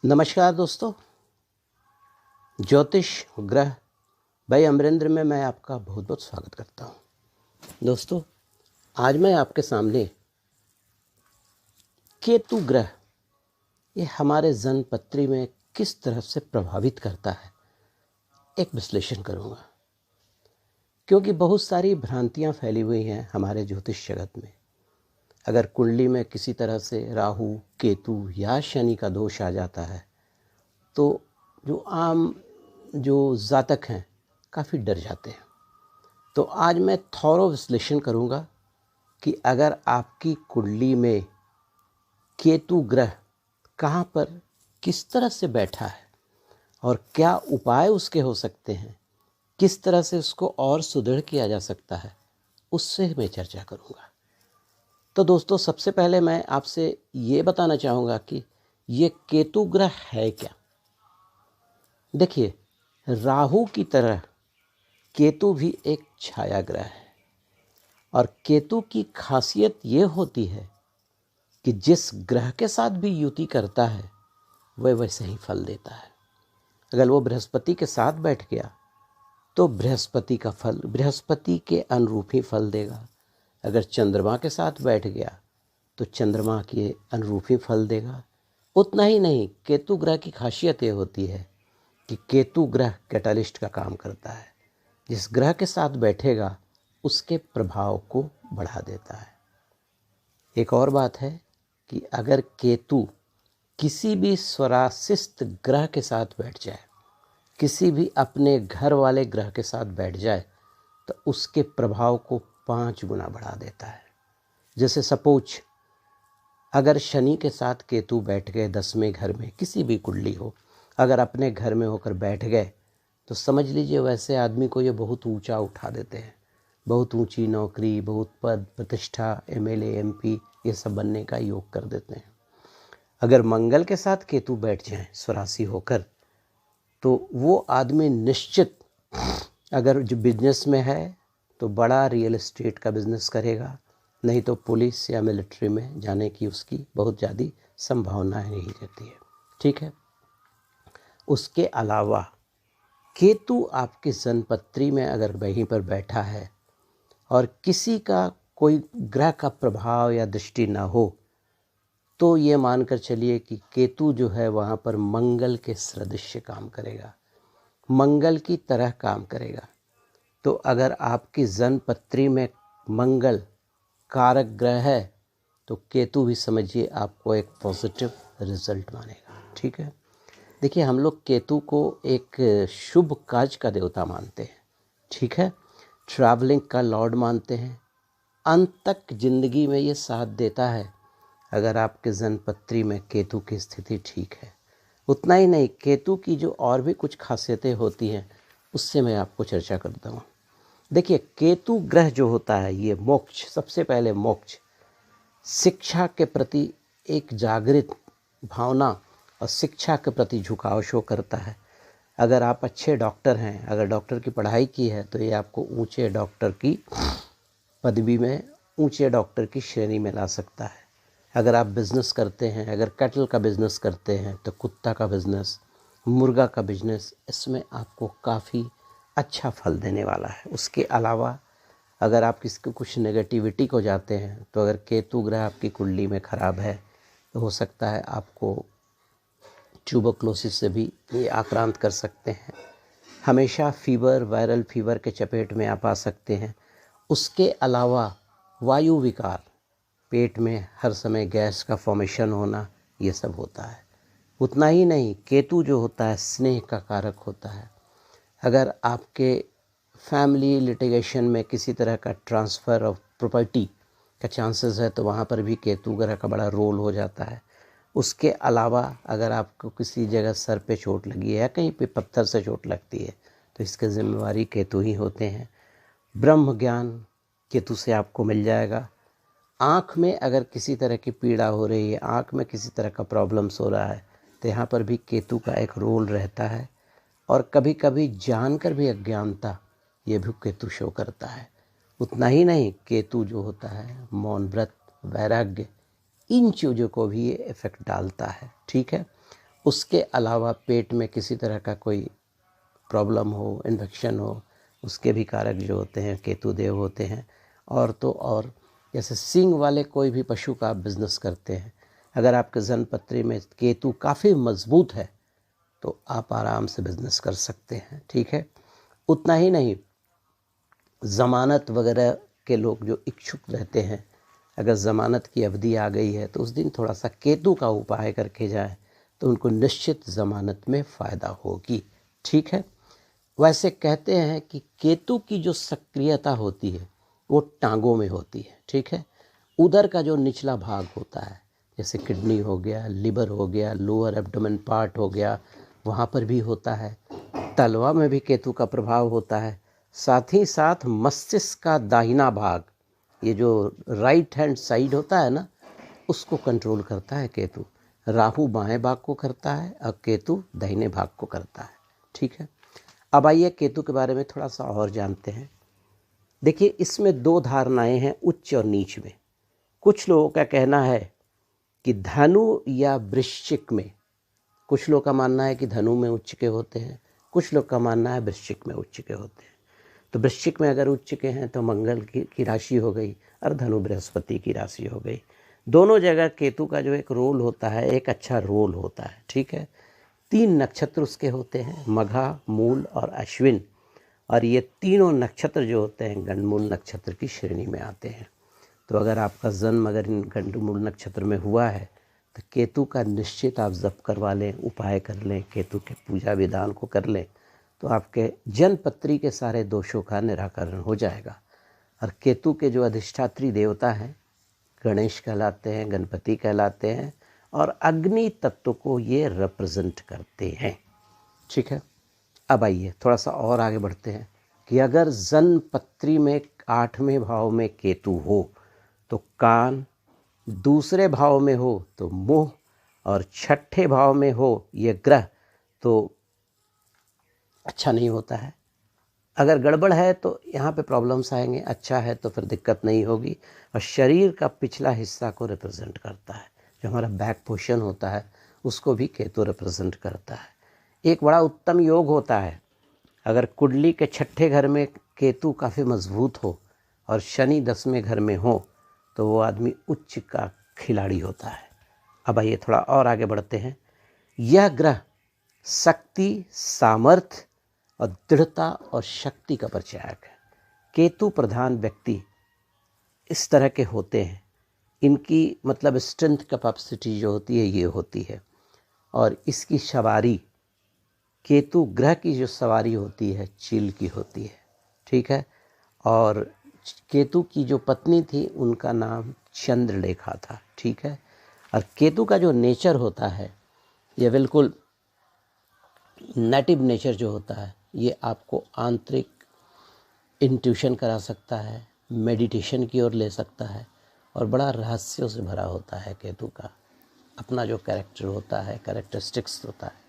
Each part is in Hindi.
नमस्कार दोस्तों, ज्योतिष ग्रह भाई अमरेंद्र में मैं आपका बहुत बहुत स्वागत करता हूं। दोस्तों, आज मैं आपके सामने केतु ग्रह ये हमारे जन्मपत्री में किस तरह से प्रभावित करता है एक विश्लेषण करूंगा, क्योंकि बहुत सारी भ्रांतियां फैली हुई हैं हमारे ज्योतिष जगत में। अगर कुंडली में किसी तरह से राहु, केतु या शनि का दोष आ जाता है तो जो जातक हैं काफ़ी डर जाते हैं। तो आज मैं थॉरो विश्लेषण करूंगा कि अगर आपकी कुंडली में केतु ग्रह कहाँ पर किस तरह से बैठा है और क्या उपाय उसके हो सकते हैं, किस तरह से उसको और सुदृढ़ किया जा सकता है, उससे मैं चर्चा करूंगा। तो दोस्तों, सबसे पहले मैं आपसे ये बताना चाहूँगा कि ये केतु ग्रह है क्या। देखिए, राहु की तरह केतु भी एक छाया ग्रह है और केतु की खासियत ये होती है कि जिस ग्रह के साथ भी युति करता है वह वैसे ही फल देता है। अगर वो बृहस्पति के साथ बैठ गया तो बृहस्पति का फल बृहस्पति के अनुरूप ही फल देगा। अगर चंद्रमा के साथ बैठ गया तो चंद्रमा के अनुरूप ही फल देगा। उतना ही नहीं, केतु ग्रह की खासियत ये होती है कि केतु ग्रह कैटालिस्ट का काम करता है। जिस ग्रह के साथ बैठेगा उसके प्रभाव को बढ़ा देता है। एक और बात है कि अगर केतु किसी भी स्वराशिस्त ग्रह के साथ बैठ जाए, किसी भी अपने घर वाले ग्रह के साथ बैठ जाए, तो उसके प्रभाव को 5 गुना बढ़ा देता है। जैसे सपोज अगर शनि के साथ केतु बैठ गए 10वें घर में, किसी भी कुंडली हो, अगर अपने घर में होकर बैठ गए तो समझ लीजिए वैसे आदमी को ये बहुत ऊंचा उठा देते हैं। बहुत ऊंची नौकरी, बहुत पद प्रतिष्ठा, एमएलए, एमपी ये सब बनने का योग कर देते हैं। अगर मंगल के साथ केतु बैठ जाए स्वराशि होकर तो वो आदमी निश्चित, अगर जो बिजनेस में है तो बड़ा रियल एस्टेट का बिजनेस करेगा, नहीं तो पुलिस या मिलिट्री में जाने की उसकी बहुत ज़्यादा संभावनाएं नहीं रहती है। ठीक है। उसके अलावा केतु आपके जन्मपत्री में अगर वहीं पर बैठा है और किसी का कोई ग्रह का प्रभाव या दृष्टि ना हो तो ये मानकर चलिए कि केतु जो है वहाँ पर मंगल के सदृश काम करेगा, मंगल की तरह काम करेगा। तो अगर आपकी जन्मपत्री में मंगल कारक ग्रह है तो केतु भी समझिए आपको एक पॉजिटिव रिजल्ट मानेगा। ठीक है। देखिए, हम लोग केतु को एक शुभ कार्य का देवता मानते हैं। ठीक है। ट्रैवलिंग का लॉर्ड मानते हैं। अंत तक जिंदगी में ये साथ देता है अगर आपके जन्मपत्री में केतु की स्थिति ठीक है। उतना ही नहीं, केतु की जो और भी कुछ खासियतें होती हैं उससे मैं आपको चर्चा करता हूँ। देखिए, केतु ग्रह जो होता है ये मोक्ष, सबसे पहले मोक्ष, शिक्षा के प्रति एक जागृत भावना और शिक्षा के प्रति झुकाव शो करता है। अगर आप अच्छे डॉक्टर हैं, अगर डॉक्टर की पढ़ाई की है तो ये आपको ऊंचे डॉक्टर की पदवी में, ऊंचे डॉक्टर की श्रेणी में ला सकता है। अगर आप बिज़नेस करते हैं, अगर कैटल का बिज़नेस करते हैं तो कुत्ता का बिज़नेस, मुर्गा का बिज़नेस, इसमें आपको काफ़ी अच्छा फल देने वाला है। उसके अलावा अगर आप किसी को कुछ नेगेटिविटी को जाते हैं तो अगर केतु ग्रह आपकी कुंडली में ख़राब है तो हो सकता है आपको ट्यूबरक्लोसिस से भी ये आक्रांत कर सकते हैं। हमेशा फीवर, वायरल फीवर के चपेट में आप आ सकते हैं। उसके अलावा वायु विकार, पेट में हर समय गैस का फॉर्मेशन होना, ये सब होता है। उतना ही नहीं, केतु जो होता है स्नेह का कारक होता है। अगर आपके फैमिली लिटिगेशन में किसी तरह का ट्रांसफ़र ऑफ प्रॉपर्टी का चांसेस है तो वहाँ पर भी केतु ग्रह का बड़ा रोल हो जाता है। उसके अलावा अगर आपको किसी जगह सर पे चोट लगी है या कहीं पे पत्थर से चोट लगती है तो इसके जिम्मेवारी केतु ही होते हैं। ब्रह्म ज्ञान केतु से आपको मिल जाएगा। आँख में अगर किसी तरह की पीड़ा हो रही है, आँख में किसी तरह का प्रॉब्लम्स हो रहा है तो यहाँ पर भी केतु का एक रोल रहता है। और कभी कभी जानकर भी अज्ञानता, ये भी केतु शो करता है। उतना ही नहीं, केतु जो होता है मौन व्रत, वैराग्य, इन चीज़ों को भी ये इफ़ेक्ट डालता है। ठीक है। उसके अलावा पेट में किसी तरह का कोई प्रॉब्लम हो, इन्फेक्शन हो, उसके भी कारक जो होते हैं केतु देव होते हैं। और तो और जैसे सींग वाले कोई भी पशु का आप बिज़नेस करते हैं, अगर आपके जन्म पत्री में केतु काफ़ी मजबूत है तो आप आराम से बिज़नेस कर सकते हैं। ठीक है, उतना ही नहीं, ज़मानत वगैरह के लोग जो इच्छुक रहते हैं, अगर ज़मानत की अवधि आ गई है तो उस दिन थोड़ा सा केतु का उपाय करके जाएं तो उनको निश्चित ज़मानत में फ़ायदा होगी। ठीक है, वैसे कहते हैं कि केतु की जो सक्रियता होती है वो टांगों में होती है। ठीक है, उदर का जो निचला भाग होता है, जैसे किडनी हो गया, लिवर हो गया, लोअर एब्डोमेन पार्ट हो गया, वहाँ पर भी होता है। तलवा में भी केतु का प्रभाव होता है। साथ ही साथ मस्तिष्क का दाहिना भाग, ये जो राइट हैंड साइड होता है ना, उसको कंट्रोल करता है केतु। राहु बाएं भाग को करता है और केतु दाहिने भाग को करता है। ठीक है, अब आइए केतु के बारे में थोड़ा सा और जानते हैं। देखिए, इसमें दो धारणाएं हैं, उच्च और नीच में। कुछ लोगों का कहना है कि धनु या वृश्चिक में, कुछ लोग का मानना है कि धनु में उच्च के होते हैं, कुछ लोग का मानना है वृश्चिक में उच्च के होते हैं। तो वृश्चिक में अगर उच्च के हैं तो मंगल की राशि हो गई और धनु बृहस्पति की राशि हो गई। दोनों जगह केतु का जो एक रोल होता है, एक अच्छा रोल होता है। ठीक है, 3 नक्षत्र उसके होते हैं, मघा, मूल और अश्विन, और ये तीनों नक्षत्र जो होते हैं गंडमूल नक्षत्र की श्रेणी में आते हैं। तो अगर आपका जन्म अगर इन गंडमूल नक्षत्र में हुआ है तो केतु का निश्चित आप जप करवा लें, उपाय कर लें, केतु के पूजा विधान को कर लें तो आपके जन्म पत्री के सारे दोषों का निराकरण हो जाएगा। और केतु के जो अधिष्ठात्री देवता हैं गणेश कहलाते हैं, गणपति कहलाते हैं, और अग्नि तत्व को ये रिप्रेजेंट करते हैं। ठीक है, अब आइए थोड़ा सा और आगे बढ़ते हैं कि अगर जन्म पत्री में 8वें भाव में केतु हो तो कान, दूसरे भाव में हो तो मुंह, और 6ठे भाव में हो ये ग्रह तो अच्छा नहीं होता है। अगर गड़बड़ है तो यहाँ पे प्रॉब्लम्स आएंगे, अच्छा है तो फिर दिक्कत नहीं होगी। और शरीर का पिछला हिस्सा को रिप्रेजेंट करता है, जो हमारा बैक पोर्शन होता है उसको भी केतु रिप्रेजेंट करता है। एक बड़ा उत्तम योग होता है, अगर कुंडली के 6ठे घर में केतु काफ़ी मजबूत हो और शनि 10वें घर में हो तो वो आदमी उच्च का खिलाड़ी होता है। अब आइए थोड़ा और आगे बढ़ते हैं। यह ग्रह शक्ति, सामर्थ्य और दृढ़ता और शक्ति का परिचायक है। केतु प्रधान व्यक्ति इस तरह के होते हैं, इनकी मतलब स्ट्रेंथ कैपेसिटी जो होती है ये होती है। और इसकी सवारी, केतु ग्रह की जो सवारी होती है चील की होती है। ठीक है, और केतु की जो पत्नी थी उनका नाम चंद्रलेखा था। ठीक है, और केतु का जो नेचर होता है ये बिल्कुल नेटिव नेचर जो होता है, ये आपको आंतरिक इंट्यूशन करा सकता है, मेडिटेशन की ओर ले सकता है, और बड़ा रहस्यों से भरा होता है केतु का अपना जो कैरेक्टर होता है, कैरेक्टरिस्टिक्स होता है।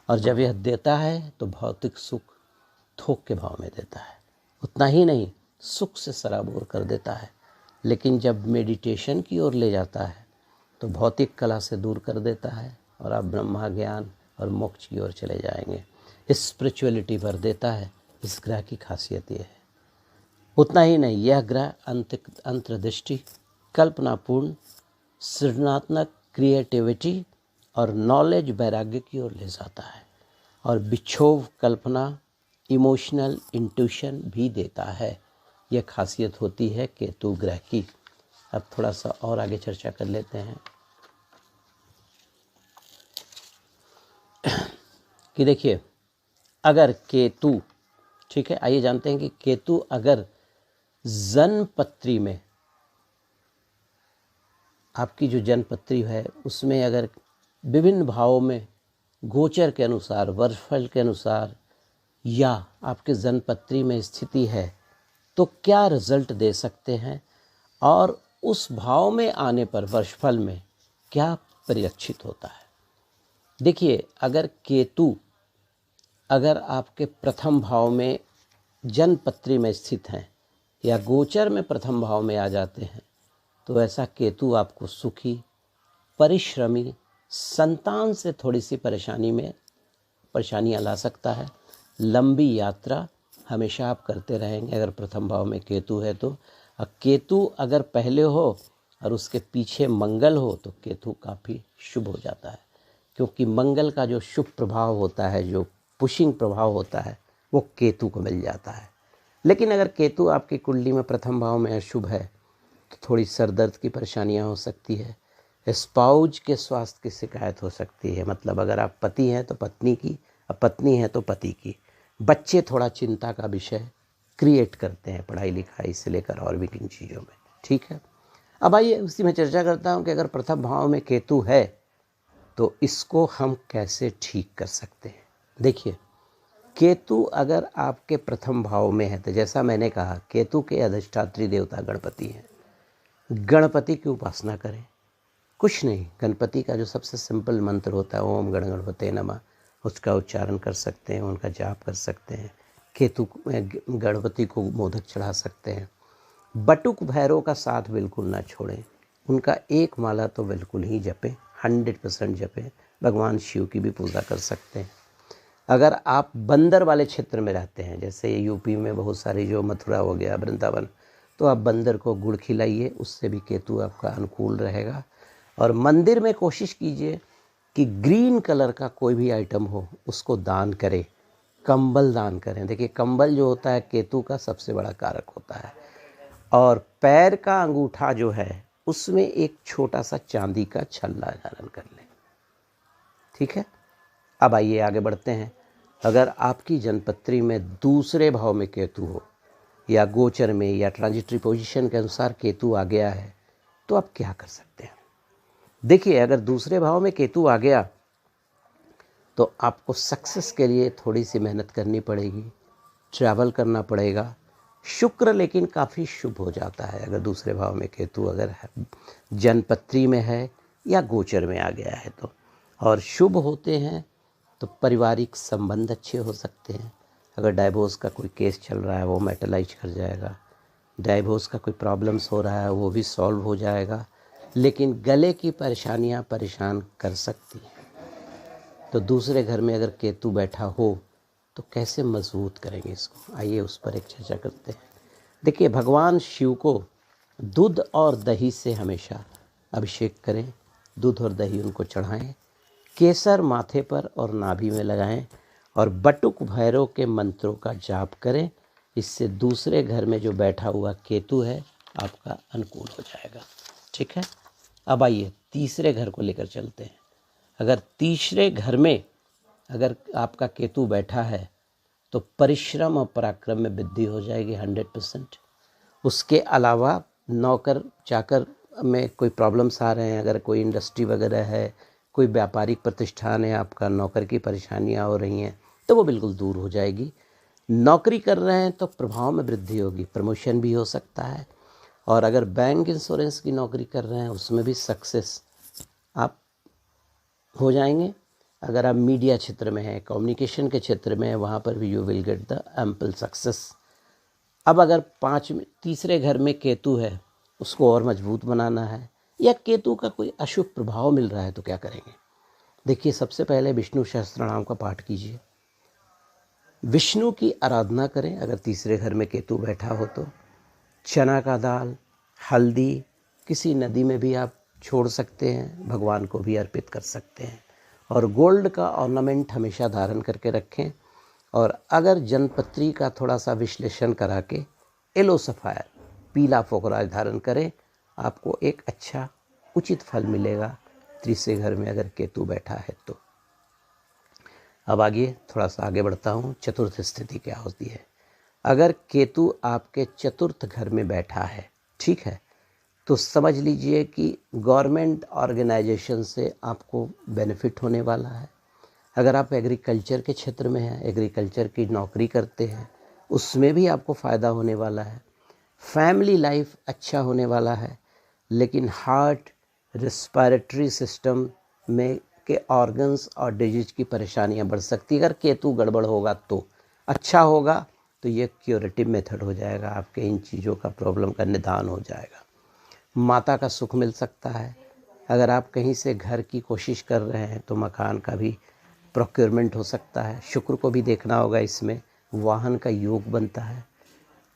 और जब यह देता है तो भौतिक सुख थोक के भाव में देता है। उतना ही नहीं, सुख से सराबोर कर देता है, लेकिन जब मेडिटेशन की ओर ले जाता है तो भौतिक कला से दूर कर देता है और आप ब्रह्मा ज्ञान और मोक्ष की ओर चले जाएंगे। स्पिरिचुअलिटी भर देता है, इस ग्रह की खासियत ये है। उतना ही नहीं, यह ग्रह अंतर्दृष्टि, कल्पनापूर्ण, सृजनात्मक, क्रिएटिविटी और नॉलेज, वैराग्य की ओर ले जाता है, और बिछोव, कल्पना, इमोशनल इंट्यूशन भी देता है। यह खासियत होती है केतु ग्रह की। अब थोड़ा सा और आगे चर्चा कर लेते हैं कि देखिए, अगर केतु, ठीक है, आइए जानते हैं कि केतु अगर जन्म पत्री में, आपकी जो जन्म पत्री है उसमें अगर विभिन्न भावों में गोचर के अनुसार, वर्षफल के अनुसार, या आपके जन्म पत्री में स्थिति है तो क्या रिजल्ट दे सकते हैं, और उस भाव में आने पर वर्षफल में क्या परिलक्षित होता है। देखिए, अगर केतु अगर आपके प्रथम भाव में जन्म पत्री में स्थित हैं या गोचर में प्रथम भाव में आ जाते हैं तो ऐसा केतु आपको सुखी, परिश्रमी, संतान से थोड़ी सी परेशानियाँ ला सकता है। लंबी यात्रा हमेशा आप करते रहेंगे अगर प्रथम भाव में केतु है तो। केतु अगर पहले हो और उसके पीछे मंगल हो तो केतु काफ़ी शुभ हो जाता है, क्योंकि मंगल का जो शुभ प्रभाव होता है, जो पुशिंग प्रभाव होता है, वो केतु को मिल जाता है। लेकिन अगर केतु आपकी कुंडली में प्रथम भाव में अशुभ है तो थोड़ी सर दर्द की परेशानियां हो सकती है। स्पाउज के स्वास्थ्य की शिकायत हो सकती है, मतलब अगर आप पति हैं तो पत्नी की, और पत्नी है तो पति की। बच्चे थोड़ा चिंता का विषय क्रिएट करते हैं पढ़ाई लिखाई से लेकर और भी किन चीज़ों में। ठीक है, अब आइए उसी में चर्चा करता हूँ कि अगर प्रथम भाव में केतु है तो इसको हम कैसे ठीक कर सकते हैं। देखिए, केतु अगर आपके प्रथम भाव में है तो जैसा मैंने कहा, केतु के अधिष्ठात्री देवता गणपति हैं। गणपति की उपासना करें। कुछ नहीं, गणपति का जो सबसे सिंपल मंत्र होता है ओम गण गणपते नमः, उसका उच्चारण कर सकते हैं, उनका जाप कर सकते हैं। केतु गणपति को मोदक चढ़ा सकते हैं। बटुक भैरव का साथ बिल्कुल ना छोड़ें, उनका एक माला तो बिल्कुल ही जपें, 100% जपें। भगवान शिव की भी पूजा कर सकते हैं। अगर आप बंदर वाले क्षेत्र में रहते हैं, जैसे यूपी में बहुत सारी जो मथुरा हो गया, वृंदावन, तो आप बंदर को गुड़ खिलाइए, उससे भी केतु आपका अनुकूल रहेगा। और मंदिर में कोशिश कीजिए कि ग्रीन कलर का कोई भी आइटम हो उसको दान करें। कंबल दान करें। देखिए, कंबल जो होता है केतु का सबसे बड़ा कारक होता है। और पैर का अंगूठा जो है उसमें एक छोटा सा चांदी का छल्ला धारण कर लें। ठीक है, अब आइए आगे बढ़ते हैं। अगर आपकी जन्मपत्री में दूसरे भाव में केतु हो या गोचर में या ट्रांजिटरी पोजीशन के अनुसार केतु आ गया है तो आप क्या कर सकते हैं। देखिए, अगर दूसरे भाव में केतु आ गया तो आपको सक्सेस के लिए थोड़ी सी मेहनत करनी पड़ेगी, ट्रैवल करना पड़ेगा। शुक्र लेकिन काफ़ी शुभ हो जाता है अगर दूसरे भाव में केतु अगर जन्मपत्री में है या गोचर में आ गया है तो। और शुभ होते हैं तो पारिवारिक संबंध अच्छे हो सकते हैं। अगर डाइवोर्स का कोई केस चल रहा है वो मेटलाइज कर जाएगा, डाइवोर्स का कोई प्रॉब्लम्स हो रहा है वो भी सॉल्व हो जाएगा। लेकिन गले की परेशानियां परेशान कर सकती हैं। तो दूसरे घर में अगर केतु बैठा हो तो कैसे मजबूत करेंगे इसको, आइए उस पर एक चर्चा करते हैं। देखिए, भगवान शिव को दूध और दही से हमेशा अभिषेक करें, दूध और दही उनको चढ़ाएं, केसर माथे पर और नाभि में लगाएं और बटुक भैरव के मंत्रों का जाप करें। इससे दूसरे घर में जो बैठा हुआ केतु है आपका अनुकूल हो जाएगा। ठीक है, अब आइए तीसरे घर को लेकर चलते हैं। अगर तीसरे घर में अगर आपका केतु बैठा है तो परिश्रम और पराक्रम में वृद्धि हो जाएगी 100%। उसके अलावा नौकर चाकर में कोई प्रॉब्लम्स आ रहे हैं, अगर कोई इंडस्ट्री वगैरह है, कोई व्यापारिक प्रतिष्ठान है, आपका नौकर की परेशानियां हो रही हैं तो वो बिल्कुल दूर हो जाएगी। नौकरी कर रहे हैं तो प्रभाव में वृद्धि होगी, प्रमोशन भी हो सकता है। और अगर बैंक इंश्योरेंस की नौकरी कर रहे हैं उसमें भी सक्सेस आप हो जाएंगे। अगर आप मीडिया क्षेत्र में हैं, कम्युनिकेशन के क्षेत्र में हैं, वहाँ पर भी you will get the ample success. अब अगर तीसरे घर में केतु है, उसको और मजबूत बनाना है या केतु का कोई अशुभ प्रभाव मिल रहा है तो क्या करेंगे। देखिए, सबसे पहले विष्णु सहस्त्रनाम का पाठ कीजिए, विष्णु की आराधना करें। अगर तीसरे घर में केतु बैठा हो तो चना का दाल, हल्दी किसी नदी में भी आप छोड़ सकते हैं, भगवान को भी अर्पित कर सकते हैं। और गोल्ड का ऑर्नामेंट हमेशा धारण करके रखें। और अगर जन्मपत्री का थोड़ा सा विश्लेषण करा के येलो सफ़ायर, पीला फोकराज धारण करें, आपको एक अच्छा उचित फल मिलेगा तीसरे घर में अगर केतु बैठा है तो। अब आगे थोड़ा सा आगे बढ़ता हूँ। चतुर्थ स्थिति क्या होती है। अगर केतु आपके चतुर्थ घर में बैठा है, ठीक है, तो समझ लीजिए कि गवर्नमेंट ऑर्गेनाइजेशन से आपको बेनिफिट होने वाला है। अगर आप एग्रीकल्चर के क्षेत्र में हैं, एग्रीकल्चर की नौकरी करते हैं, उसमें भी आपको फ़ायदा होने वाला है। फैमिली लाइफ अच्छा होने वाला है। लेकिन हार्ट, रेस्पिरेटरी सिस्टम में के ऑर्गन्स और डिजीज की परेशानियां बढ़ सकती है। अगर केतु गड़बड़ होगा तो अच्छा होगा तो ये क्यूरेटिव मेथड हो जाएगा, आपके इन चीज़ों का प्रॉब्लम का निदान हो जाएगा। माता का सुख मिल सकता है, अगर आप कहीं से घर की कोशिश कर रहे हैं तो मकान का भी प्रोक्योरमेंट हो सकता है। शुक्र को भी देखना होगा इसमें, वाहन का योग बनता है।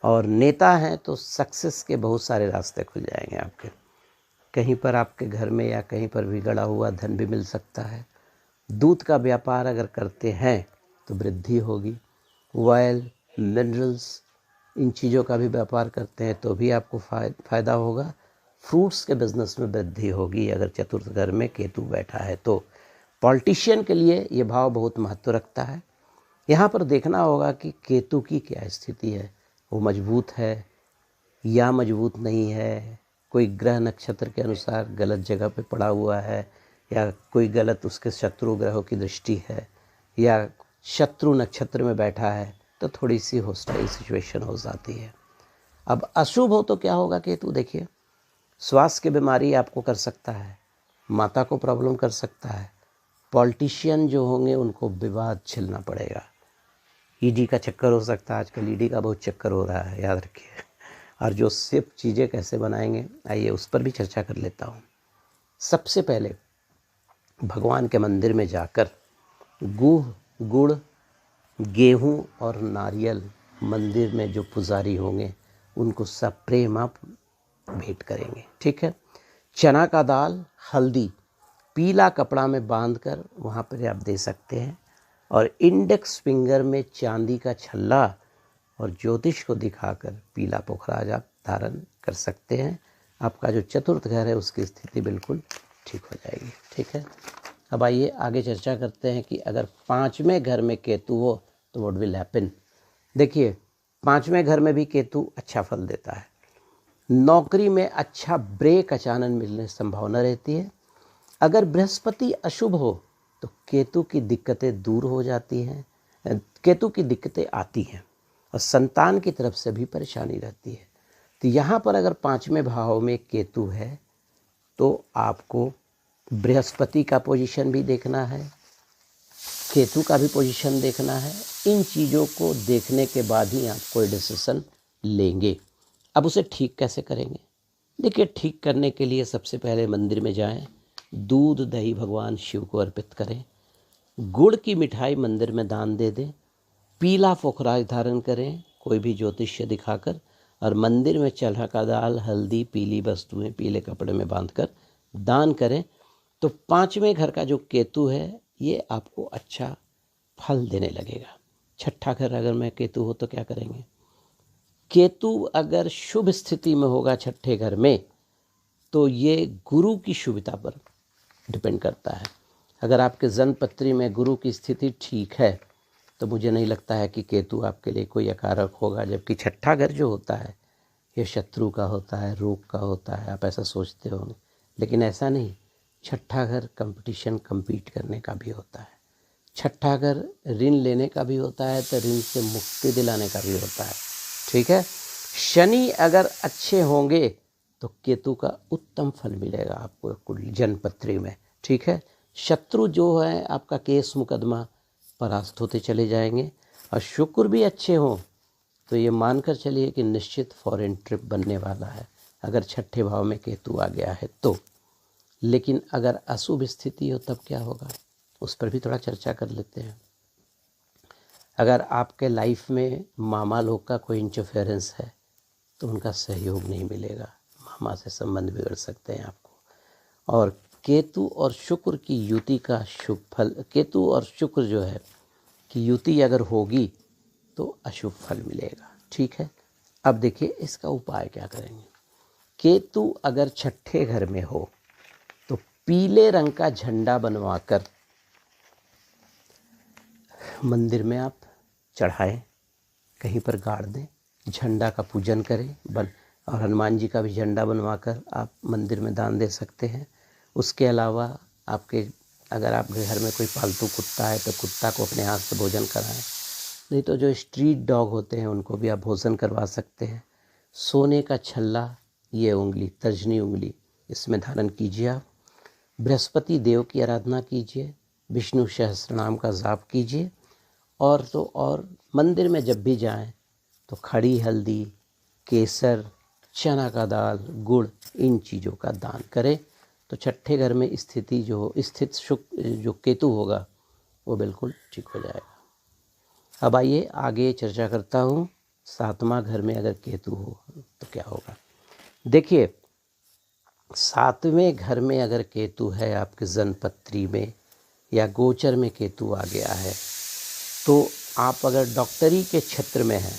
और नेता हैं तो सक्सेस के बहुत सारे रास्ते खुल जाएंगे आपके। कहीं पर आपके घर में या कहीं पर भी गड़ा हुआ धन भी मिल सकता है। दूध का व्यापार अगर करते हैं तो वृद्धि होगी। ऑयल, मिनरल्स, इन चीज़ों का भी व्यापार करते हैं तो भी आपको फ़ायदा होगा। फ्रूट्स के बिज़नेस में वृद्धि होगी अगर चतुर्थ घर में केतु बैठा है तो। पॉलिटिशियन के लिए ये भाव बहुत महत्व रखता है। यहाँ पर देखना होगा कि केतु की क्या स्थिति है, वो मजबूत है या मजबूत नहीं है। कोई ग्रह नक्षत्र के अनुसार गलत जगह पे पड़ा हुआ है, या कोई गलत उसके शत्रु ग्रहों की दृष्टि है, या शत्रु नक्षत्र में बैठा है, तो थोड़ी सी हॉस्टाइल सिचुएशन हो जाती है। अब अशुभ हो तो क्या होगा केतु, देखिए श्वास की बीमारी आपको कर सकता है, माता को प्रॉब्लम कर सकता है। पॉलिटिशियन जो होंगे उनको विवाद झेलना पड़ेगा। ईडी का चक्कर हो सकता है, आजकल ईडी का बहुत चक्कर हो रहा है, याद रखिए। और जो सिर्फ चीज़ें कैसे बनाएंगे, आइए उस पर भी चर्चा कर लेता हूँ। सबसे पहले भगवान के मंदिर में जाकर गुड़, गेहूँ और नारियल मंदिर में जो पुजारी होंगे उनको सब प्रेम आप भेंट करेंगे, ठीक है। चना का दाल, हल्दी पीला कपड़ा में बांधकर वहाँ पर आप दे सकते हैं। और इंडेक्स फिंगर में चांदी का छल्ला और ज्योतिष को दिखाकर पीला पोखराज आप धारण कर सकते हैं। आपका जो चतुर्थ घर है उसकी स्थिति बिल्कुल ठीक हो जाएगी, ठीक है। अब आइए आगे चर्चा करते हैं कि अगर 5वें घर में केतु हो तो व्हाट विल हैपन। देखिए 5वें घर में भी केतु अच्छा फल देता है। नौकरी में अच्छा ब्रेक अचानक मिलने की संभावना रहती है। अगर बृहस्पति अशुभ हो तो केतु की दिक्कतें दूर हो जाती हैं, केतु की दिक्कतें आती हैं और संतान की तरफ से भी परेशानी रहती है। तो यहाँ पर अगर 5वें भाव में केतु है तो आपको बृहस्पति का पोजीशन भी देखना है, केतु का भी पोजीशन देखना है। इन चीज़ों को देखने के बाद ही आप कोई डिसीजन लेंगे। अब उसे ठीक कैसे करेंगे? देखिए ठीक करने के लिए सबसे पहले मंदिर में जाएं, दूध दही भगवान शिव को अर्पित करें, गुड़ की मिठाई मंदिर में दान दे दें, पीला पोखराज धारण करें कोई भी ज्योतिष्य दिखाकर, और मंदिर में चना का दाल, हल्दी, पीली वस्तुएं पीले कपड़े में बांधकर दान करें। तो 5वें घर का जो केतु है ये आपको अच्छा फल देने लगेगा। छठा घर अगर मैं केतु हो तो क्या करेंगे? केतु अगर शुभ स्थिति में होगा छठे घर में तो ये गुरु की शुभता पर डिपेंड करता है। अगर आपके जन्मपत्री में गुरु की स्थिति ठीक है तो मुझे नहीं लगता है कि केतु आपके लिए कोई अकारक होगा। जबकि छठा घर जो होता है ये शत्रु का होता है, रोग का होता है, आप ऐसा सोचते होंगे, लेकिन ऐसा नहीं। छठा घर कंपटीशन, कम्पीट करने का भी होता है। छठा घर ऋण लेने का भी होता है, तो ऋण से मुक्ति दिलाने का भी होता है, ठीक है। शनि अगर अच्छे होंगे तो केतु का उत्तम फल मिलेगा आपको जन्मपत्री में, ठीक है। शत्रु जो है आपका केस मुकदमा परास्त होते चले जाएंगे। और शुक्र भी अच्छे हों तो ये मानकर चलिए कि निश्चित फॉरेन ट्रिप बनने वाला है अगर छठे भाव में केतु आ गया है तो। लेकिन अगर अशुभ स्थिति हो तब क्या होगा, उस पर भी थोड़ा चर्चा कर लेते हैं। अगर आपके लाइफ में मामा लोग का कोई इंटरफेरेंस है तो उनका सहयोग नहीं मिलेगा, मामा से संबंध बिगड़ सकते हैं आपको। और केतु और शुक्र की युति का शुभ फल, केतु और शुक्र जो है कि युति अगर होगी तो अशुभ फल मिलेगा, ठीक है। अब देखिए इसका उपाय क्या करेंगे। केतु अगर छठे घर में हो तो पीले रंग का झंडा बनवाकर मंदिर में आप चढ़ाएं, कहीं पर गाड़ दें, झंडा का पूजन करें और हनुमान जी का भी झंडा बनवाकर आप मंदिर में दान दे सकते हैं। उसके अलावा अगर आपके घर में कोई पालतू कुत्ता है तो कुत्ता को अपने हाथ से भोजन कराएं, नहीं तो जो स्ट्रीट डॉग होते हैं उनको भी आप भोजन करवा सकते हैं। सोने का छल्ला, ये उंगली, तर्जनी उंगली, इसमें धारण कीजिए आप। बृहस्पति देव की आराधना कीजिए, विष्णु सहस्त्रनाम का जाप कीजिए। और मंदिर में जब भी जाएं तो खड़ी हल्दी, केसर, चना का दाल, गुड़, इन चीज़ों का दान करें। तो छठे घर में स्थिति स्थित शुक्र जो केतु होगा वो बिल्कुल ठीक हो जाएगा। अब आइए आगे चर्चा करता हूँ। 7वां घर में अगर केतु हो तो क्या होगा। देखिए 7वें घर में अगर केतु है आपके जन्मपत्री में या गोचर में केतु आ गया है, तो आप अगर डॉक्टरी के क्षेत्र में हैं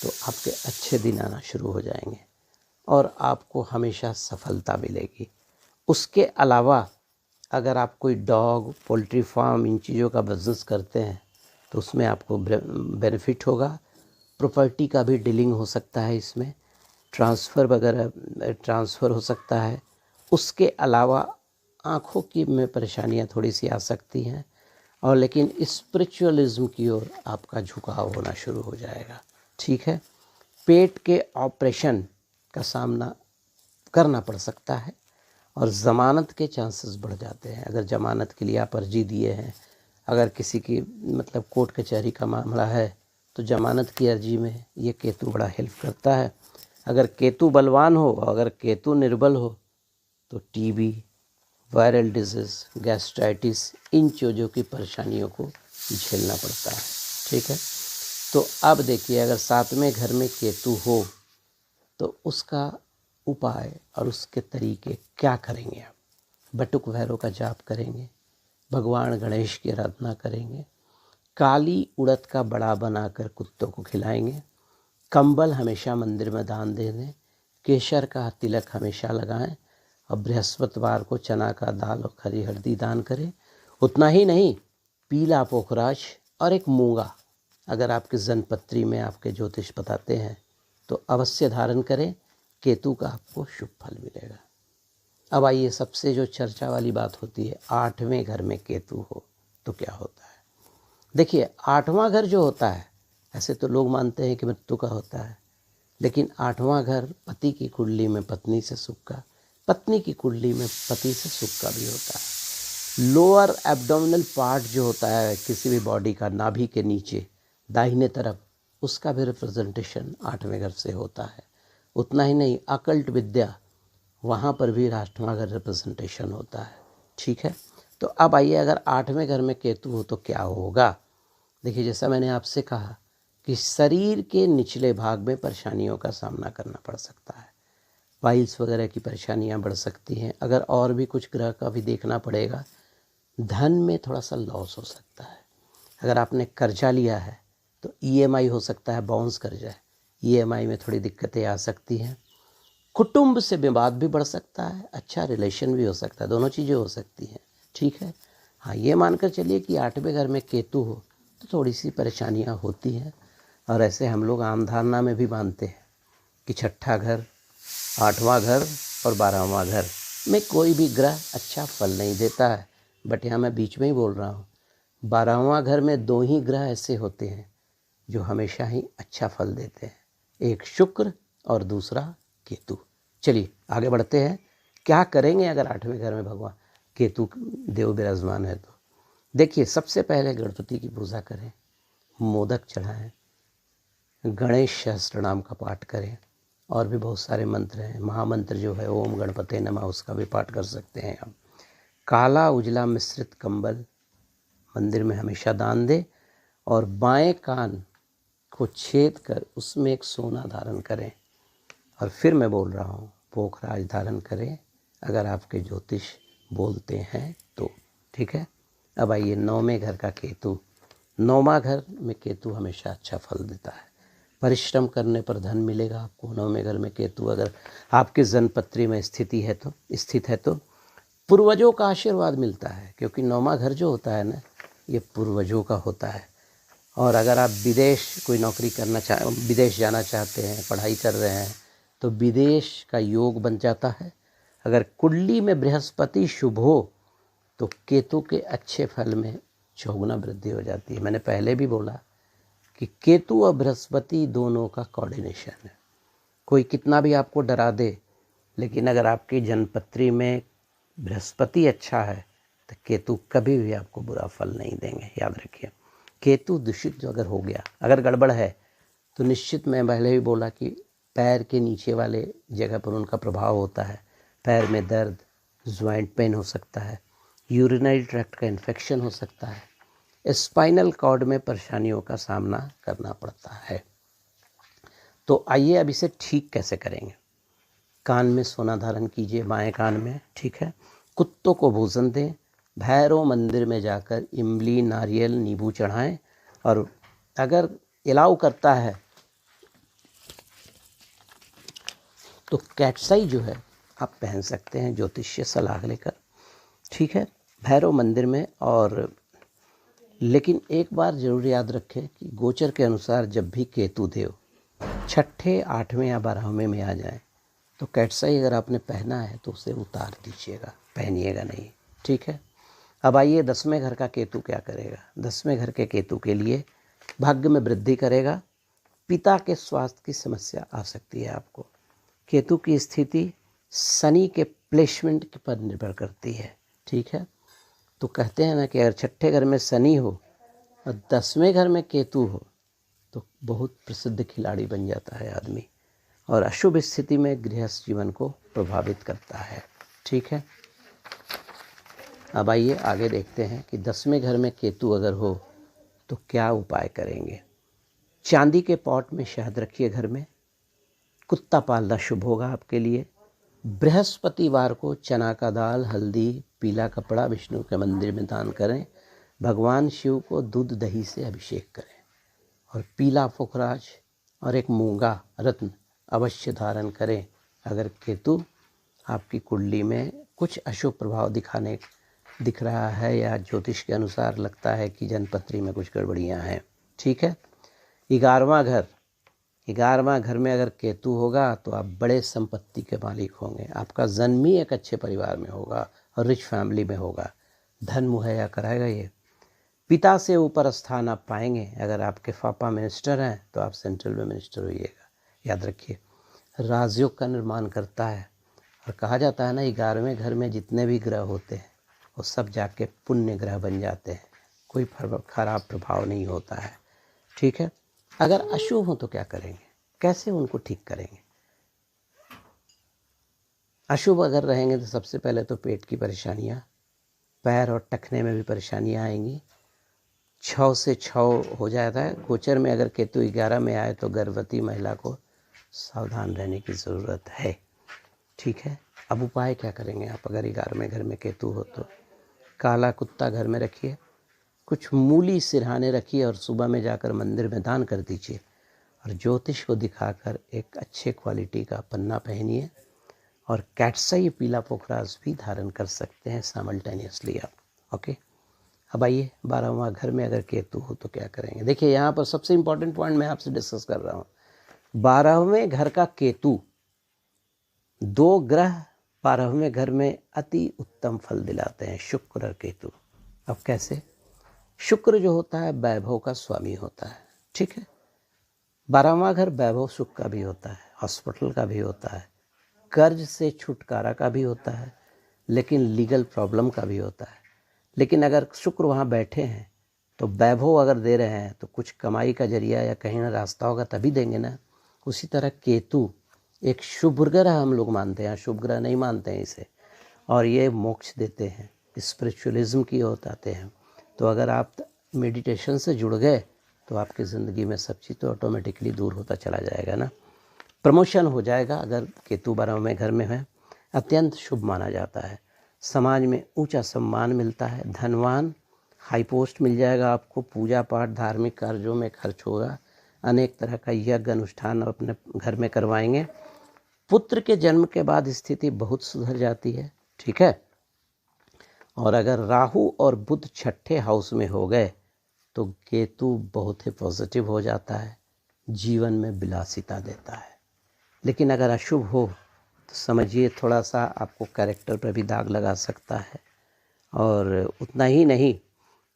तो आपके अच्छे दिन आना शुरू हो जाएंगे और आपको हमेशा सफलता मिलेगी। उसके अलावा अगर आप कोई डॉग, पोल्ट्री फार्म, इन चीज़ों का बिजनेस करते हैं तो उसमें आपको बेनिफिट होगा। प्रॉपर्टी का भी डीलिंग हो सकता है, इसमें ट्रांसफ़र वगैरह ट्रांसफ़र हो सकता है। उसके अलावा आँखों की में परेशानियाँ थोड़ी सी आ सकती हैं, और लेकिन स्पिरिचुअलिज्म की ओर आपका झुकाव होना शुरू हो जाएगा। ठीक है, पेट के ऑपरेशन का सामना करना पड़ सकता है और ज़मानत के चांसेस बढ़ जाते हैं। अगर ज़मानत के लिए आप अर्जी दिए हैं, अगर किसी की मतलब कोर्ट कचहरी का मामला है तो ज़मानत की अर्जी में ये केतु बड़ा हेल्प करता है। अगर केतु बलवान हो, अगर केतु निर्बल हो तो टीबी, वायरल डिजीज़, गैस्ट्राइटिस, इन चीज़ों की परेशानियों को झेलना पड़ता है। ठीक है, तो अब देखिए अगर 7वें घर में केतु हो तो उसका उपाय और उसके तरीके क्या करेंगे आप। बटुक भैरव का जाप करेंगे, भगवान गणेश की आराधना करेंगे, काली उड़द का बड़ा बनाकर कुत्तों को खिलाएंगे, कंबल हमेशा मंदिर में दान दे दें, केसर का तिलक हमेशा लगाएं और बृहस्पतिवार को चना का दाल और खरी हल्दी दान करें। उतना ही नहीं, पीला पोखराज और एक मूंगा अगर आपके जन्मपत्री में आपके ज्योतिष बताते हैं तो अवश्य धारण करें। केतु का आपको शुभ फल मिलेगा। अब आइए सबसे जो चर्चा वाली बात होती है, 8वें घर में केतु हो तो क्या होता है। देखिए 8वां घर जो होता है, ऐसे तो लोग मानते हैं कि मृत्यु का होता है, लेकिन 8वां घर पति की कुंडली में पत्नी से सुख का, पत्नी की कुंडली में पति से सुख का भी होता है। लोअर एब्डोमिनल पार्ट जो होता है किसी भी बॉडी का, नाभि के नीचे दाहिने तरफ, उसका भी रिप्रेजेंटेशन 8वें घर से होता है। उतना ही नहीं, अकल्ट विद्या, वहाँ पर भी 8वां घर रिप्रेजेंटेशन होता है। ठीक है, तो अब आइए अगर 8वें घर में केतु हो तो क्या होगा। देखिए जैसा मैंने आपसे कहा कि शरीर के निचले भाग में परेशानियों का सामना करना पड़ सकता है, पाइल्स वगैरह की परेशानियां बढ़ सकती हैं। अगर और भी कुछ ग्रह का भी देखना पड़ेगा, धन में थोड़ा सा लॉस हो सकता है। अगर आपने कर्जा लिया है तो ईएमआई हो सकता है बाउंस कर जाए, ईएमआई में थोड़ी दिक्कतें आ सकती हैं। कुटुंब से विवाद भी बढ़ सकता है, अच्छा रिलेशन भी हो सकता है, दोनों चीज़ें हो सकती हैं। ठीक है, हाँ ये मानकर चलिए कि 8वें घर में केतु हो तो थोड़ी सी परेशानियां होती हैं। और ऐसे हम लोग आम धारणा में भी मानते हैं कि छठा घर, 8वां घर और 12वां घर में कोई भी ग्रह अच्छा फल नहीं देता है। बट यहाँ मैं बीच में ही बोल रहा हूँ, 12वां घर में 2 ही ग्रह ऐसे होते हैं जो हमेशा ही अच्छा फल देते हैं, एक शुक्र और दूसरा केतु। चलिए आगे बढ़ते हैं, क्या करेंगे अगर 8वें घर में भगवान केतु देव विराजमान है तो। देखिए सबसे पहले गणपति की पूजा करें, मोदक चढ़ाएं, गणेश सहस्त्र नाम का पाठ करें, और भी बहुत सारे मंत्र हैं। महामंत्र जो है ओम गणपते नमः, उसका भी पाठ कर सकते हैं आप। काला उजला मिश्रित कंबल मंदिर में हमेशा दान दें और बाएं कान को छेद कर उसमें एक सोना धारण करें। और फिर मैं बोल रहा हूँ, पोखराज धारण करें अगर आपके ज्योतिष बोलते हैं तो। ठीक है, अब आइए 9वें घर का केतु। 9वां घर में केतु हमेशा अच्छा फल देता है, परिश्रम करने पर धन मिलेगा आपको। 9वें घर में केतु अगर आपके जन्मपत्री में स्थित है तो पूर्वजों का आशीर्वाद मिलता है, क्योंकि 9वां घर जो होता है ना, ये पूर्वजों का होता है। और अगर आप विदेश कोई नौकरी करना विदेश जाना चाहते हैं, पढ़ाई कर रहे हैं तो विदेश का योग बन जाता है। अगर कुंडली में बृहस्पति शुभ हो तो केतु के अच्छे फल में चौगुना वृद्धि हो जाती है। मैंने पहले भी बोला कि केतु और बृहस्पति दोनों का कोऑर्डिनेशन है। कोई कितना भी आपको डरा दे, लेकिन अगर आपकी जन्मपत्री में बृहस्पति अच्छा है तो केतु कभी भी आपको बुरा फल नहीं देंगे, याद रखिए। केतु दूषित जो अगर हो गया, अगर गड़बड़ है तो निश्चित, मैं पहले भी बोला कि पैर के नीचे वाले जगह पर उनका प्रभाव होता है, पैर में दर्द, ज्वाइंट पेन हो सकता है, यूरिनरी ट्रैक्ट का इन्फेक्शन हो सकता है, स्पाइनल कॉर्ड में परेशानियों का सामना करना पड़ता है। तो आइए अब इसे ठीक कैसे करेंगे। कान में सोना धारण कीजिए, बाएं कान में, ठीक है। कुत्तों को भोजन दें, भैरव मंदिर में जाकर इमली, नारियल, नींबू चढ़ाएं, और अगर अलाउ करता है तो कैटसाई जो है आप पहन सकते हैं ज्योतिषीय सलाह लेकर, ठीक है, भैरव मंदिर में। और लेकिन एक बार जरूर याद रखें कि गोचर के अनुसार जब भी केतु देव छठे, आठवें या 12वें में आ जाए तो कैटसाई अगर आपने पहना है तो उसे उतार दीजिएगा, पहनिएगा नहीं, ठीक है। अब आइए 10वें घर का केतु क्या करेगा। 10वें घर के केतु के लिए भाग्य में वृद्धि करेगा, पिता के स्वास्थ्य की समस्या आ सकती है आपको। केतु की स्थिति शनि के प्लेसमेंट पर निर्भर करती है, ठीक है। तो कहते हैं ना कि अगर छठे घर में शनि हो और 10वें घर में केतु हो तो बहुत प्रसिद्ध खिलाड़ी बन जाता है आदमी, और अशुभ स्थिति में गृहस्थ जीवन को प्रभावित करता है, ठीक है। अब आइए आगे देखते हैं कि 10वें घर में केतु अगर हो तो क्या उपाय करेंगे। चांदी के पॉट में शहद रखिए घर में। कुत्ता पालना शुभ होगा आपके लिए। बृहस्पतिवार को चना का दाल, हल्दी, पीला कपड़ा विष्णु के मंदिर में दान करें। भगवान शिव को दूध दही से अभिषेक करें, और पीला पुखराज और एक मूंगा रत्न अवश्य धारण करें। अगर केतु आपकी कुंडली में कुछ अशुभ प्रभाव दिख रहा है या ज्योतिष के अनुसार लगता है कि जनपत्री में कुछ गड़बड़ियाँ हैं, ठीक है। 11वां घर में अगर केतु होगा तो आप बड़े संपत्ति के मालिक होंगे। आपका जन्म ही एक अच्छे परिवार में होगा और रिच फैमिली में होगा। धन मुहैया कराएगा ये। पिता से ऊपर स्थान आप पाएंगे। अगर आपके पापा मिनिस्टर हैं तो आप सेंट्रल में मिनिस्टर होइएगा, याद रखिए। राजयोग का निर्माण करता है, और कहा जाता है ना 11वें घर में जितने भी ग्रह होते हैं वो सब जाके पुण्य ग्रह बन जाते हैं, कोई खराब प्रभाव नहीं होता है, ठीक है। अगर अशुभ हो तो क्या करेंगे, कैसे उनको ठीक करेंगे। अशुभ अगर रहेंगे तो सबसे पहले तो पेट की परेशानियां, पैर और टखने में भी परेशानियां आएंगी। 6 से 6 हो जाता है। गोचर में अगर केतु 11 में आए तो गर्भवती महिला को सावधान रहने की ज़रूरत है, ठीक है। अब उपाय क्या करेंगे आप अगर 11वें घर में केतु हो तो। काला कुत्ता घर में रखिए, कुछ मूली सिरहाने रखिए और सुबह में जाकर मंदिर में दान कर दीजिए, और ज्योतिष को दिखाकर एक अच्छे क्वालिटी का पन्ना पहनिए, और कैटसाई पीला पोखराज भी धारण कर सकते हैं साइमल्टेनियसली आप, ओके। अब आइए 12वां घर में अगर केतु हो तो क्या करेंगे। देखिए यहाँ पर सबसे इम्पोर्टेंट पॉइंट मैं आपसे डिस्कस कर रहा हूँ। 12वें घर का केतु, 2 ग्रह 12वें घर में अति उत्तम फल दिलाते हैं, शुक्र और केतु। अब कैसे। शुक्र जो होता है वैभव का स्वामी होता है, ठीक है। 12वां घर वैभव सुख का भी होता है, हॉस्पिटल का भी होता है, कर्ज से छुटकारा का भी होता है, लेकिन लीगल प्रॉब्लम का भी होता है। लेकिन अगर शुक्र वहाँ बैठे हैं तो वैभव अगर दे रहे हैं तो कुछ कमाई का जरिया या कहीं ना रास्ता होगा तभी देंगे ना। उसी तरह केतु एक शुभ ग्रह हम लोग मानते हैं, शुभ ग्रह नहीं मानते हैं इसे, और ये मोक्ष देते हैं, स्पिरिचुअलिज्म की ओर आते हैं। तो अगर आप मेडिटेशन से जुड़ गए तो आपकी ज़िंदगी में सब चीज़ तो ऑटोमेटिकली दूर होता चला जाएगा ना। प्रमोशन हो जाएगा अगर केतु 12वें घर में है, अत्यंत शुभ माना जाता है। समाज में ऊंचा सम्मान मिलता है, धनवान हाई पोस्ट मिल जाएगा आपको, पूजा पाठ धार्मिक कार्यों में खर्च होगा, अनेक तरह का यज्ञ अनुष्ठान अपने घर में करवाएंगे। पुत्र के जन्म के बाद स्थिति बहुत सुधर जाती है, ठीक है। और अगर राहु और बुध छठे हाउस में हो गए तो केतु बहुत ही पॉजिटिव हो जाता है, जीवन में विलासिता देता है। लेकिन अगर अशुभ हो तो समझिए थोड़ा सा आपको कैरेक्टर पर भी दाग लगा सकता है। और उतना ही नहीं,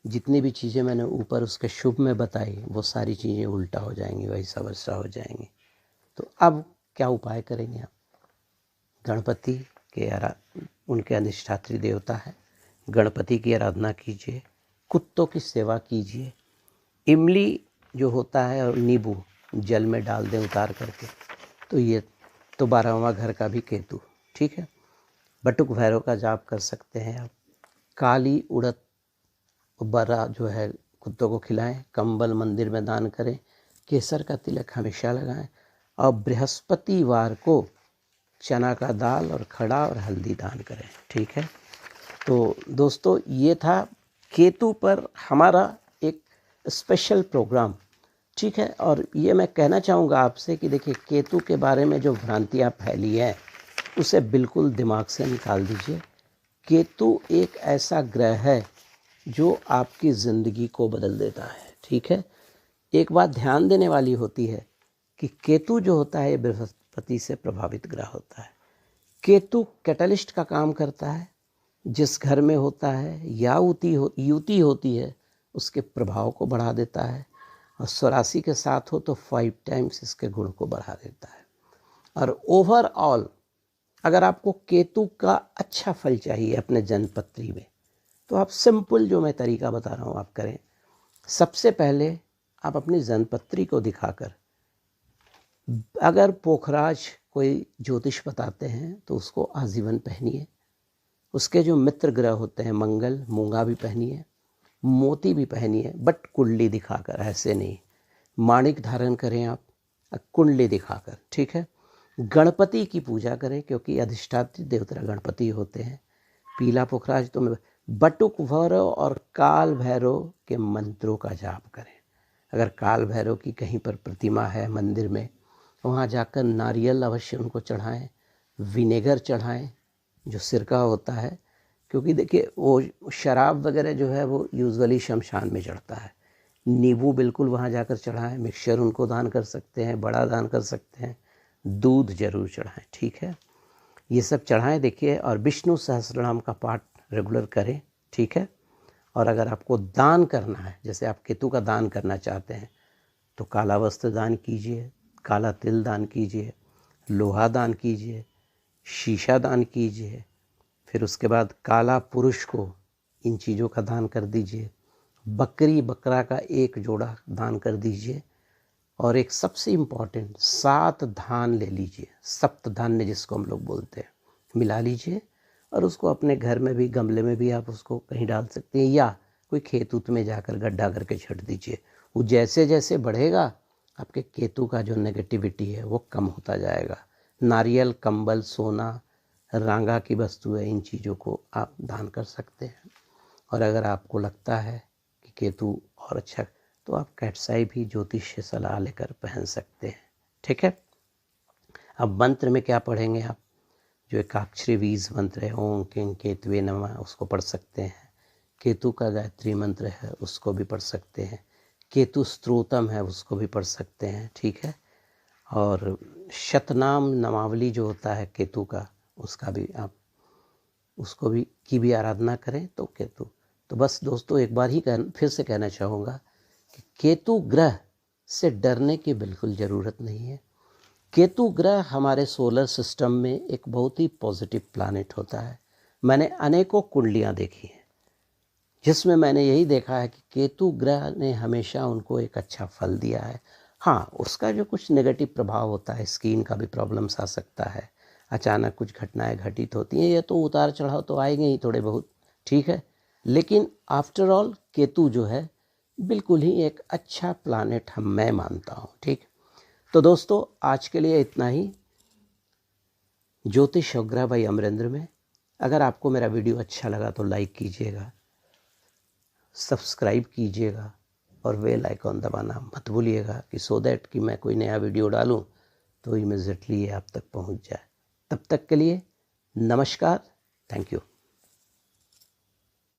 जितनी भी चीज़ें मैंने ऊपर उसके शुभ में बताई वो सारी चीज़ें उल्टा हो जाएंगी, वैसा वैसा हो जाएंगी। तो अब क्या उपाय करेंगे आप। गणपति के उनके अधिष्ठात्री देवता है, गणपति की आराधना कीजिए, कुत्तों की सेवा कीजिए, इमली जो होता है और नींबू जल में डाल दें उतार करके, तो ये तो 12वां घर का भी केतु, ठीक है। बटुक भैरव का जाप कर सकते हैं आप। काली उड़द बरा जो है कुत्तों को खिलाएं, कंबल मंदिर में दान करें, केसर का तिलक हमेशा लगाएं, और बृहस्पतिवार को चना का दाल और खड़ा और हल्दी दान करें। ठीक है, तो दोस्तों ये था केतु पर हमारा एक स्पेशल प्रोग्राम। ठीक है, और ये मैं कहना चाहूँगा आपसे कि देखिए केतु के बारे में जो भ्रांतियाँ फैली हैं उसे बिल्कुल दिमाग से निकाल दीजिए। केतु एक ऐसा ग्रह है जो आपकी ज़िंदगी को बदल देता है। ठीक है, एक बात ध्यान देने वाली होती है कि केतु जो होता है बृहस्पति से प्रभावित ग्रह होता है। केतु कैटलिस्ट का काम करता है, जिस घर में होता है युति होती है उसके प्रभाव को बढ़ा देता है, और 84 के साथ हो तो 5 टाइम्स इसके गुण को बढ़ा देता है। और ओवरऑल अगर आपको केतु का अच्छा फल चाहिए अपने जन्मपत्री में, तो आप सिंपल जो मैं तरीका बता रहा हूँ आप करें। सबसे पहले आप अपनी जन्मपत्री को दिखाकर, अगर पोखराज कोई ज्योतिष बताते हैं तो उसको आजीवन पहनिए। उसके जो मित्र ग्रह होते हैं मंगल, मूंगा भी पहनिए, मोती भी पहनिए, बट कुंडली दिखाकर, ऐसे नहीं। माणिक धारण करें आप कुंडली दिखाकर। ठीक है, गणपति की पूजा करें क्योंकि अधिष्ठात्री देवता गणपति होते हैं। पीला पोखराज तो बटुक भैरव और काल भैरव के मंत्रों का जाप करें। अगर काल भैरव की कहीं पर प्रतिमा है मंदिर में, वहाँ जाकर नारियल अवश्य उनको चढ़ाएं, विनेगर चढ़ाएं जो सिरका होता है, क्योंकि देखिए वो शराब वगैरह जो है वो यूजुअली शमशान में चढ़ता है। नींबू बिल्कुल वहाँ जाकर चढ़ाएं, मिक्सचर उनको दान कर सकते हैं, बड़ा दान कर सकते हैं, दूध जरूर चढ़ाएं। ठीक है, ये सब चढ़ाएं देखिए, और विष्णु सहस्त्रनाम का पाठ रेगुलर करें। ठीक है, और अगर आपको दान करना है, जैसे आप केतु का दान करना चाहते हैं, तो काला वस्त्र दान कीजिए, काला तिल दान कीजिए, लोहा दान कीजिए, शीशा दान कीजिए, फिर उसके बाद काला पुरुष को इन चीज़ों का दान कर दीजिए, बकरी बकरा का एक जोड़ा दान कर दीजिए, और एक सबसे इम्पॉर्टेंट 7 धान ले लीजिए, सप्त धान्य जिसको हम लोग बोलते हैं, मिला लीजिए, और उसको अपने घर में भी, गमले में भी आप उसको कहीं डाल सकते हैं, या कोई खेत उत में जाकर गड्ढा करके छट दीजिए। वो जैसे जैसे बढ़ेगा आपके केतु का जो नेगेटिविटी है वो कम होता जाएगा। नारियल, कंबल, सोना, रांगा की वस्तु है, इन चीज़ों को आप दान कर सकते हैं। और अगर आपको लगता है कि केतु और अच्छा, तो आप कैटसाई भी ज्योतिष सलाह लेकर पहन सकते हैं। ठीक है, अब मंत्र में क्या पढ़ेंगे आप, जो एकाक्षरी बीज मंत्र है ओम किंग केतुवे नमः, उसको पढ़ सकते हैं। केतु का गायत्री मंत्र है उसको भी पढ़ सकते हैं। केतु स्तोत्रम है उसको भी पढ़ सकते हैं। ठीक है, और शतनाम नामावली जो होता है केतु का, उसका भी आप उसको भी की भी आराधना करें तो केतु। तो बस दोस्तों एक बार ही फिर से कहना चाहूँगा कि केतु ग्रह से डरने की बिल्कुल ज़रूरत नहीं है। केतु ग्रह हमारे सोलर सिस्टम में एक बहुत ही पॉजिटिव प्लैनेट होता है। मैंने अनेकों कुंडलियाँ देखी हैं जिसमें मैंने यही देखा है कि केतु ग्रह ने हमेशा उनको एक अच्छा फल दिया है। हाँ, उसका जो कुछ नेगेटिव प्रभाव होता है, स्किन का भी प्रॉब्लम्स आ सकता है, अचानक कुछ घटनाएं घटित होती हैं, ये तो उतार चढ़ाव तो आएंगे ही थोड़े बहुत। ठीक है, लेकिन आफ्टर ऑल केतु जो है बिल्कुल ही एक अच्छा प्लैनेट मैं मानता हूँ। ठीक, तो दोस्तों आज के लिए इतना ही। ज्योतिष और ग्रह भाई अमरेंद्र में, अगर आपको मेरा वीडियो अच्छा लगा तो लाइक कीजिएगा, सब्सक्राइब कीजिएगा, और बेल आइकॉन दबाना मत भूलिएगा कि सो दैट कि मैं कोई नया वीडियो डालूं तो इमीडिएटली ये आप तक पहुंच जाए। तब तक के लिए नमस्कार, थैंक यू।